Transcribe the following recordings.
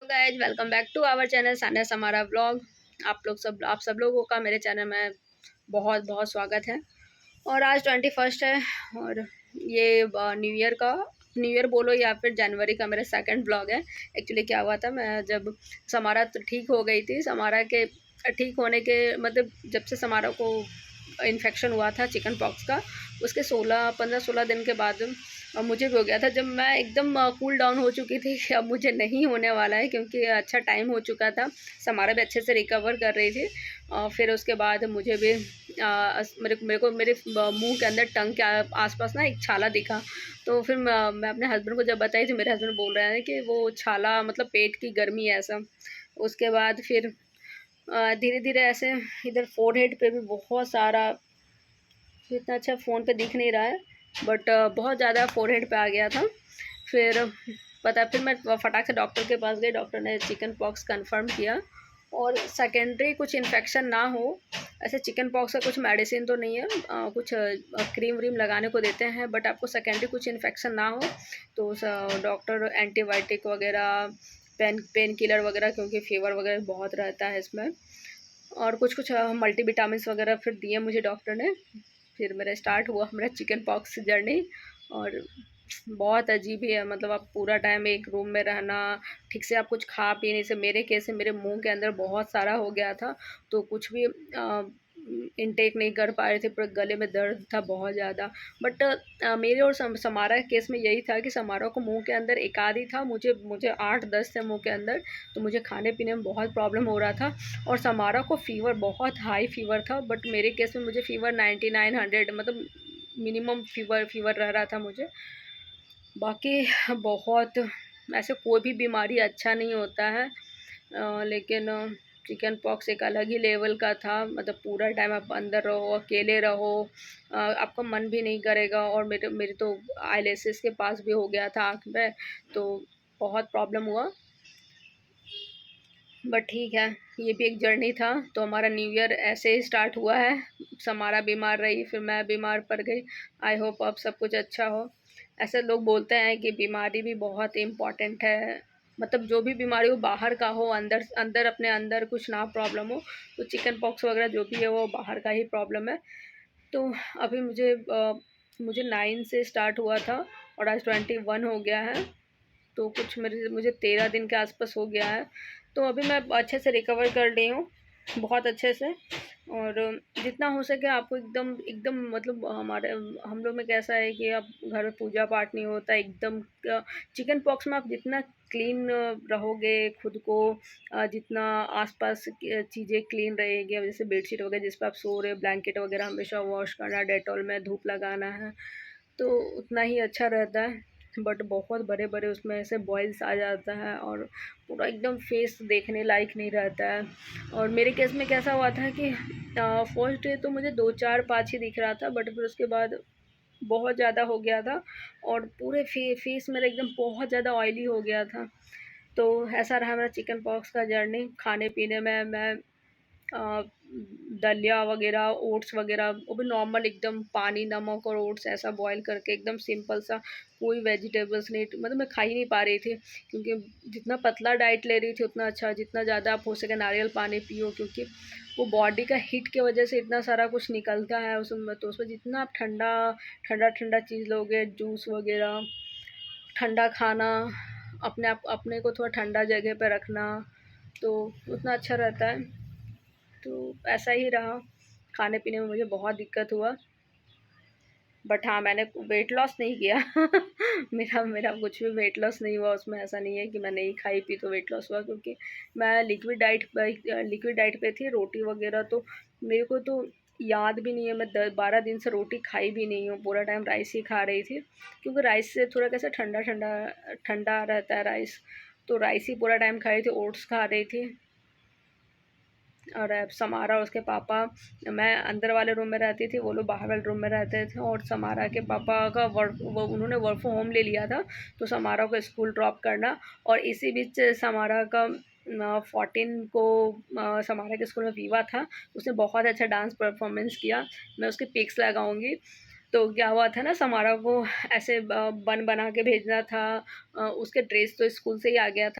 Guys welcome back to our channel Sanya Samara blog. आप सब लोगों का मेरे चैनल में बहुत बहुत स्वागत है। और आज 21 है और ये न्यू ईयर बोलो या फिर जनवरी का मेरा सेकंड ब्लॉग है। एक्चुअली क्या हुआ था, मैं जब समारा तो ठीक हो गई थी, समारा के ठीक होने के मतलब जब से समारा को इन्फेक्शन हुआ था चिकन पॉक्स का, उसके 15-16 दिन के बाद मुझे भी हो गया था। जब मैं एकदम कूल डाउन हो चुकी थी कि अब मुझे नहीं होने वाला है, क्योंकि अच्छा टाइम हो चुका था, समारा भी अच्छे से रिकवर कर रही थी। फिर उसके बाद मुझे भी मेरे मुंह के अंदर टंग के आसपास ना एक छाला दिखा। तो फिर मैं अपने हस्बैंड को जब बताई तो मेरे हस्बैंड बोल रहे हैं कि वो छाला मतलब पेट की गर्मी है ऐसा। उसके बाद फिर धीरे धीरे ऐसे इधर फोरहेड पे भी बहुत सारा, इतना अच्छा फ़ोन पे दिख नहीं रहा है बट बहुत ज़्यादा फोरहेड पे आ गया था। फिर मैं फटाक से डॉक्टर के पास गई। डॉक्टर ने चिकन पॉक्स कंफर्म किया और सेकेंडरी कुछ इन्फेक्शन ना हो। ऐसे चिकन पॉक्स का कुछ मेडिसिन तो नहीं है, कुछ क्रीम व्रीम लगाने को देते हैं, बट आपको सेकेंडरी कुछ इन्फेक्शन ना हो तो डॉक्टर एंटीबायोटिक वगैरह, पेन किलर वगैरह, क्योंकि फीवर वगैरह बहुत रहता है इसमें, और कुछ कुछ मल्टीविटामिन वगैरह फिर दिए मुझे डॉक्टर ने। फिर मेरा स्टार्ट हुआ मेरा चिकन पॉक्स जर्नी। और बहुत अजीब ही है, मतलब आप पूरा टाइम एक रूम में रहना, ठीक से आप कुछ खा पी नहीं से, मेरे कैसे मेरे मुंह के अंदर बहुत सारा हो गया था, तो कुछ भी इनटेक नहीं कर पा रहे थे, पूरे गले में दर्द था बहुत ज़्यादा। बट मेरे और समारा के केस में यही था कि समारा को मुंह के अंदर एक आध ही था, मुझे मुझे 8-10 थे मुंह के अंदर, तो मुझे खाने पीने में बहुत प्रॉब्लम हो रहा था। और समारा को फ़ीवर, बहुत हाई फ़ीवर था, बट मेरे केस में मुझे फ़ीवर 99-100 मतलब मिनिमम फ़ीवर रह रहा था मुझे। बाकी बहुत ऐसे कोई भी बीमारी अच्छा नहीं होता है, लेकिन चिकन पॉक्स एक अलग ही लेवल का था। मतलब पूरा टाइम आप अंदर रहो, अकेले रहो, आपका मन भी नहीं करेगा। और मेरे मेरे तो आईलेसेस के पास भी हो गया था आँख में, तो बहुत प्रॉब्लम हुआ। बट ठीक है, ये भी एक जर्नी था। तो हमारा न्यू ईयर ऐसे ही स्टार्ट हुआ है। समारा बीमार रही, फिर मैं बीमार पड़ गई। आई होप अब सब कुछ अच्छा हो। ऐसे लोग बोलते हैं कि बीमारी भी बहुत इम्पॉर्टेंट है, मतलब जो भी बीमारी हो बाहर का हो, अंदर अंदर अपने अंदर कुछ ना प्रॉब्लम हो। तो चिकन पॉक्स वगैरह जो भी है वो बाहर का ही प्रॉब्लम है। तो अभी मुझे 9 से स्टार्ट हुआ था और आज 21 हो गया है, तो कुछ मुझे 13 दिन के आसपास हो गया है। तो अभी मैं अच्छे से रिकवर कर रही हूँ, बहुत अच्छे से। और जितना हो सके आपको एकदम एकदम मतलब हम लोग में कैसा है कि आप घर में पूजा पाठ नहीं होता एकदम। चिकन पॉक्स में आप जितना क्लीन रहोगे खुद को, जितना आसपास चीज़ें क्लीन रहेगी, जैसे बेडशीट वगैरह जिस पर आप सो रहे हो, ब्लैंकेट वगैरह हमेशा वॉश करना, डेटॉल में धूप लगाना है, तो उतना ही अच्छा रहता है। बट बहुत बड़े बड़े उसमें ऐसे बॉयल्स आ जाता है और पूरा एकदम फेस देखने लायक नहीं रहता है। और मेरे केस में कैसा हुआ था कि फर्स्ट डे तो मुझे 2-4-5 ही दिख रहा था, बट फिर उसके बाद बहुत ज़्यादा हो गया था और पूरे फेस मेरा एकदम बहुत ज़्यादा ऑयली हो गया था। तो ऐसा रहा मेरा चिकन पॉक्स का जर्नी। खाने पीने में मैं दलिया वगैरह, ओट्स वगैरह, वो भी नॉर्मल एकदम पानी, नमक और ओट्स ऐसा बॉईल करके एकदम सिंपल सा, कोई वेजिटेबल्स नहीं, मतलब मैं खा ही नहीं पा रही थी। क्योंकि जितना पतला डाइट ले रही थी उतना अच्छा, जितना ज़्यादा आप हो सके नारियल पानी पियो, क्योंकि वो बॉडी का हीट की वजह से इतना सारा कुछ निकलता है उसमें। तो उसमें जितना आप ठंडा ठंडा ठंडा चीज़ लोगे, जूस वगैरह, ठंडा खाना, अपने को थोड़ा ठंडा जगह पे रखना, तो उतना अच्छा रहता है। तो ऐसा ही रहा, खाने पीने में मुझे बहुत दिक्कत हुआ। बट हाँ, मैंने वेट लॉस नहीं किया मेरा मेरा कुछ भी वेट लॉस नहीं हुआ उसमें। ऐसा नहीं है कि मैं नहीं खाई पी तो वेट लॉस हुआ, क्योंकि मैं लिक्विड डाइट पे थी, रोटी वगैरह तो मेरे को तो याद भी नहीं है। मैं 10-12 दिन से रोटी खाई भी नहीं हूँ, पूरा टाइम राइस ही खा रही थी, क्योंकि राइस से थोड़ा कैसा ठंडा ठंडा ठंडा रहता है राइस, तो राइस ही पूरा टाइम खा रही थी, ओट्स खा रही थी। और अब समारा और उसके पापा, मैं अंदर वाले रूम में रहती थी, वो लोग बाहर वाले रूम में रहते थे। और समारा के पापा का उन्होंने वर्क फ्रॉम होम ले लिया था, तो समारा को स्कूल ड्रॉप करना। और इसी बीच समारा का 14 को समारा के स्कूल में विवा था, उसने बहुत अच्छा डांस परफॉर्मेंस किया, मैं उसके पिक्स लगाऊंगी। तो क्या हुआ था ना, समारा को ऐसे बन बना के भेजना था, उसके ड्रेस तो स्कूल से ही आ गया था।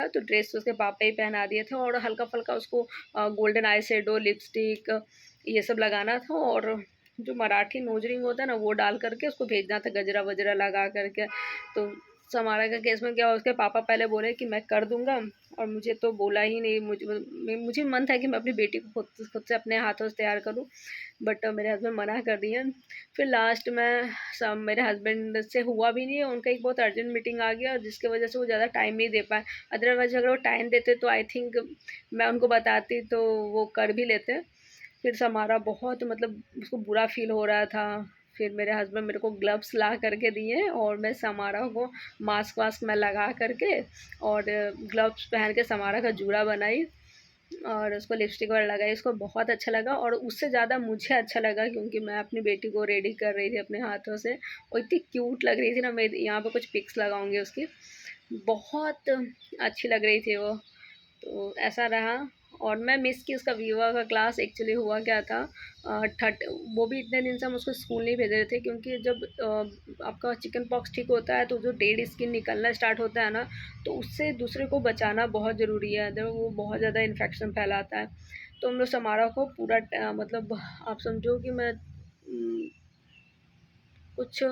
था, तो ड्रेस तो उसके पापा ही पहना दिए थे और हल्का-फुल्का उसको गोल्डन आई शेडो, लिपस्टिक ये सब लगाना था और जो मराठी नोज रिंग होता है ना, वो डाल करके उसको भेजना था गजरा-वजरा लगा करके। तो समारा का केस में क्या हुआ, उसके पापा पहले बोले कि मैं कर दूँगा और मुझे तो बोला ही नहीं। मुझे मन था कि मैं अपनी बेटी को खुद से अपने हाथों से तैयार करूँ, बट मेरे हस्बैंड मना कर दिए। फिर लास्ट में सब मेरे हस्बैंड से हुआ भी नहीं, उनका एक बहुत अर्जेंट मीटिंग आ गया जिसकी वजह से वो ज़्यादा टाइम नहीं दे पाए। अदरवाइज़ अगर वो टाइम देते तो आई थिंक मैं उनको बताती तो वो कर भी लेते। फिर समारा बहुत मतलब उसको बुरा फ़ील हो रहा था। फिर मेरे हस्बैंड मेरे को ग्लव्स ला करके दिए और मैं समारा को मास्क वास्क मैं लगा करके और ग्लव्स पहन के समारा का जूड़ा बनाई और उसको लिपस्टिक वगैरह लगाई। उसको बहुत अच्छा लगा और उससे ज़्यादा मुझे अच्छा लगा क्योंकि मैं अपनी बेटी को रेडी कर रही थी अपने हाथों से और इतनी क्यूट लग रही थी ना। मैं यहाँ पे कुछ पिक्स लगाऊंगी उसकी, बहुत अच्छी लग रही थी वो। तो ऐसा रहा और मैं मिस की उसका वीवा का क्लास। एक्चुअली हुआ क्या था, थर्ट वो भी इतने दिन से हम उसको स्कूल नहीं भेज रहे थे क्योंकि जब आपका चिकन पॉक्स ठीक होता है तो जो डेड स्किन निकलना स्टार्ट होता है ना, तो उससे दूसरे को बचाना बहुत ज़रूरी है। जब वो बहुत ज़्यादा इन्फेक्शन फैलाता है। तो हम लोग समारोह को पूरा मतलब आप समझो कि मैं कुछ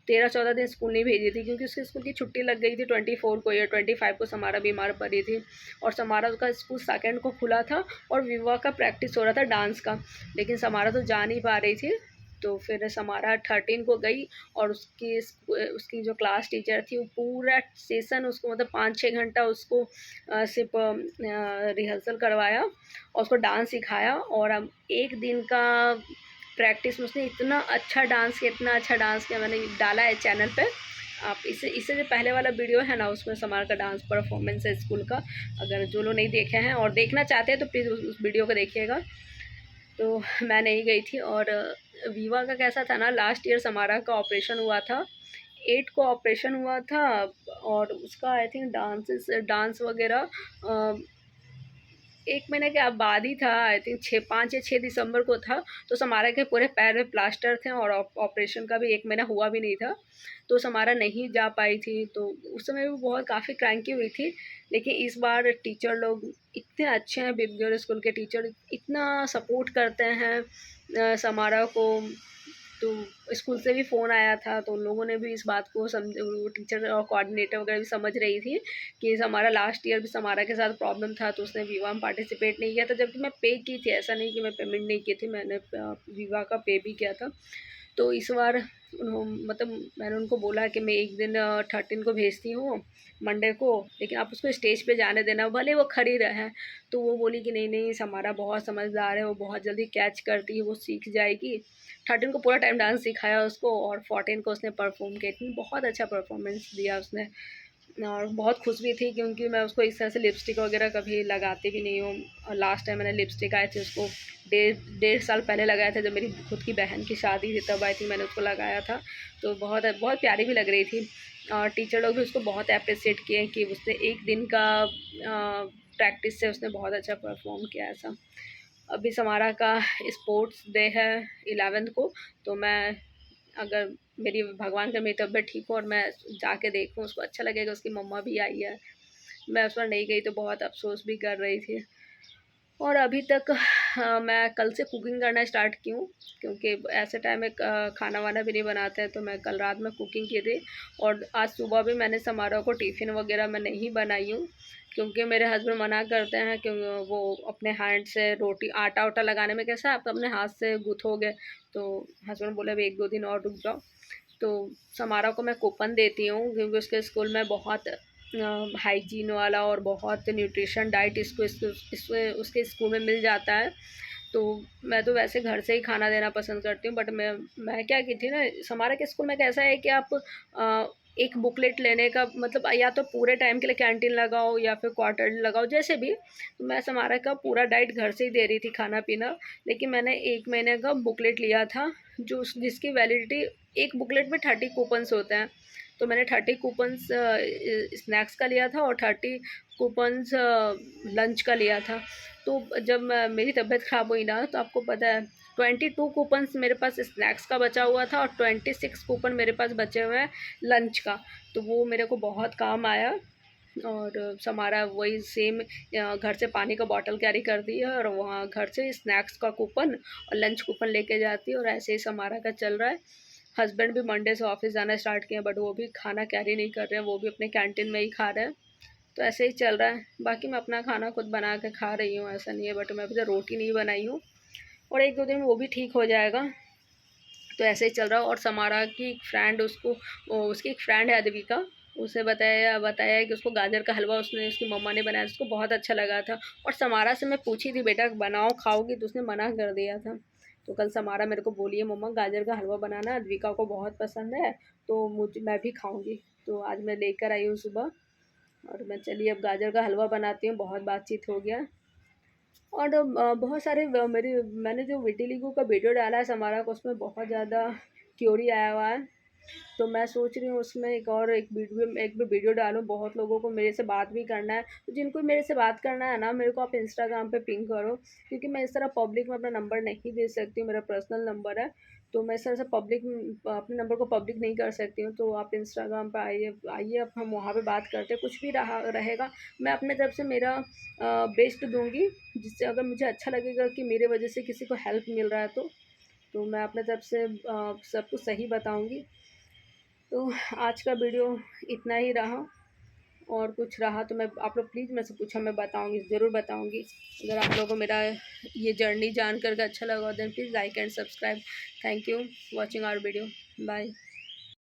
13-14 दिन स्कूल नहीं भेजी थी क्योंकि उसके स्कूल की छुट्टी लग गई थी 24 को या 25 को समारा बीमार पड़ी थी और समारा का स्कूल सेकंड को खुला था और विवाह का प्रैक्टिस हो रहा था डांस का, लेकिन समारा तो जा नहीं पा रही थी। तो फिर समारा 13 को गई और उसकी जो क्लास टीचर थी वो पूरा सेशन उसको मतलब 5-6 घंटा उसको सिर्फ रिहर्सल करवाया और उसको डांस सिखाया और अब एक दिन का प्रैक्टिस में उसने इतना अच्छा डांस किया, इतना अच्छा डांस किया। मैंने डाला है चैनल पे, आप इससे जो पहले वाला वीडियो है ना उसमें समार का डांस परफॉर्मेंस है स्कूल का। अगर जो लोग नहीं देखे हैं और देखना चाहते हैं तो प्लीज़ उस वीडियो को देखिएगा। तो मैं नहीं गई थी और वीवा का कैसा था ना, लास्ट ईयर समारा का ऑपरेशन हुआ था, 8 को ऑपरेशन हुआ था और उसका आई थिंक डांस वगैरह 1 महीने के बाद ही था। आई थिंक 5 या 6 दिसंबर को था। तो समारा के पूरे पैर में प्लास्टर थे और ऑपरेशन का भी 1 महीना हुआ भी नहीं था, तो समारा नहीं जा पाई थी। तो उस समय भी बहुत काफ़ी क्रैंकी हुई थी। लेकिन इस बार टीचर लोग इतने अच्छे हैं, बिबगर स्कूल के टीचर इतना सपोर्ट करते हैं समारा को। तो स्कूल से भी फ़ोन आया था तो उन लोगों ने भी इस बात को वो टीचर और कोऑर्डिनेटर वगैरह भी समझ रही थी कि हमारा लास्ट ईयर भी समारा के साथ प्रॉब्लम था तो उसने विवाह में पार्टिसिपेट नहीं किया था, जबकि मैं पे की थी। ऐसा नहीं कि मैं पेमेंट नहीं की थी, मैंने विवाह का पे भी किया था। तो इस बार मतलब मैंने उनको बोला कि मैं एक दिन 13 को भेजती हूँ मंडे को, लेकिन आप उसको स्टेज पे जाने देना, भले वो खड़ी रहे। तो वो बोली कि नहीं नहीं समारा बहुत समझदार है, वो बहुत जल्दी कैच करती है, वो सीख जाएगी। 13 को पूरा टाइम डांस सिखाया उसको और 14 को उसने परफॉर्म किया। इतनी बहुत अच्छा परफॉर्मेंस दिया उसने और बहुत खुश भी थी क्योंकि मैं उसको इस तरह से लिपस्टिक वगैरह कभी लगाती भी नहीं हूँ। और लास्ट टाइम मैंने लिपस्टिक आई थी उसको 1.5 साल पहले लगाया था, जब मेरी खुद की बहन की शादी थी तब आई थी मैंने उसको लगाया था। तो बहुत बहुत प्यारी भी लग रही थी और टीचर लोग भी उसको बहुत अप्रिसिएट किए कि उसने एक दिन का प्रैक्टिस से उसने बहुत अच्छा परफॉर्म किया। ऐसा अभी समारा का स्पोर्ट्स डे है 11 को, तो मैं अगर मेरी भगवान का मेरी तबीयत ठीक हो और मैं जाके देखूँ, उसको अच्छा लगेगा। उसकी मम्मा भी आई है, मैं उस पर नहीं गई तो बहुत अफसोस भी कर रही थी। और अभी तक मैं कल से कुकिंग करना स्टार्ट की हूँ क्योंकि ऐसे टाइम में खाना वाना भी नहीं बनाते हैं। तो मैं कल रात में कुकिंग की थी और आज सुबह भी मैंने समारोह को टिफ़िन वगैरह मैं नहीं बनाई हूँ क्योंकि मेरे हस्बैंड मना करते हैं कि वो अपने हैंड से रोटी आटा वाटा लगाने में कैसा आप अपने हाथ से गूँथोगे। तो हस्बैंड बोले अभी 1-2 दिन और रुक जाओ। तो समारा को मैं कूपन देती हूँ क्योंकि उसके स्कूल में बहुत हाइजीन वाला और बहुत न्यूट्रिशन डाइट उसके स्कूल में मिल जाता है। तो मैं तो वैसे घर से ही खाना देना पसंद करती हूँ, बट मैं क्या की थी ना, समारा के स्कूल में कैसा है कि आप एक बुकलेट लेने का मतलब या तो पूरे टाइम के लिए कैंटीन लगाओ या फिर क्वार्टरली लगाओ, जैसे भी। तो मैं समारा का पूरा डाइट घर से ही दे रही थी खाना पीना, लेकिन मैंने 1 महीने का बुकलेट लिया था जिसकी वैलिडिटी एक बुकलेट में 30 कूपन्स होते हैं। तो मैंने 30 कूपन्स स्नैक्स का लिया था और 30 कूपन्स लंच का लिया था। तो जब मेरी तबीयत ख़राब हुई ना, तो आपको पता है 22 कूपन्स मेरे पास स्नैक्स का बचा हुआ था और 26 कूपन मेरे पास बचे हुए हैं लंच का। तो वो मेरे को बहुत काम आया। और समारा वही सेम घर से पानी का बॉटल कैरी करती है और वहाँ घर से स्नैक्स का कूपन और लंच कूपन लेके जाती है। और ऐसे ही समारा का चल रहा है। हस्बैंड भी मंडे से ऑफिस जाना स्टार्ट किए, बट वो भी खाना कैरी नहीं कर रहे हैं, वो भी अपने कैंटीन में ही खा रहे हैं। तो ऐसे ही चल रहा है। बाकी मैं अपना खाना खुद बना के खा रही हूँ, ऐसा नहीं है, बट मैं अभी तो रोटी नहीं बनाई हूँ और 1-2 दिन में वो भी ठीक हो जाएगा। तो ऐसे ही चल रहा है। और समारा की एक फ्रेंड उसकी एक फ्रेंड है अद्विका, उसे बताया बताया है कि उसको गाजर का हलवा उसने उसकी मम्मा ने बनाया, उसको बहुत अच्छा लगा था। और समारा से मैं पूछी थी बेटा बनाओ खाओगी, तो उसने मना कर दिया था। तो कल समारा मेरे को बोली है मम्मा गाजर का हलवा बनाना, अद्विका को बहुत पसंद है, तो मैं भी खाऊंगी। तो आज मैं लेकर आई हूँ सुबह। और मैं चलिए अब गाजर का हलवा बनाती हूँ, बहुत बातचीत हो गया। और बहुत सारे मैंने जो विटिलिगो का वीडियो डाला है समारा को, उसमें बहुत ज़्यादा क्यूरी आया हुआ है। तो मैं सोच रही हूँ उसमें एक भी वीडियो डालूँ। बहुत लोगों को मेरे से बात भी करना है, तो जिनको मेरे से बात करना है ना, मेरे को आप इंस्टाग्राम पे पिंग करो, क्योंकि मैं इस तरह पब्लिक में अपना नंबर नहीं दे सकती हूँ, मेरा पर्सनल नंबर है। तो मैं इस तरह से अपने नंबर को पब्लिक नहीं कर सकती हूँ। तो आप इंस्टाग्राम पे आइए आइए, अब हम वहाँ पे बात करते हैं, कुछ भी रहेगा मैं अपने तरफ से मेरा बेस्ट दूंगी, जिससे अगर मुझे अच्छा लगेगा कि मेरे वजह से किसी को हेल्प मिल रहा है, तो मैं अपने तरफ से सब कुछ सही बताऊंगी। तो आज का वीडियो इतना ही रहा। और कुछ रहा तो मैं आप लोग प्लीज़ मेरे से पूछा, मैं बताऊंगी, ज़रूर बताऊंगी। अगर आप लोगों को मेरा ये जर्नी जान कर के अच्छा लगा, then please like and subscribe. Thank you watching our video. Bye.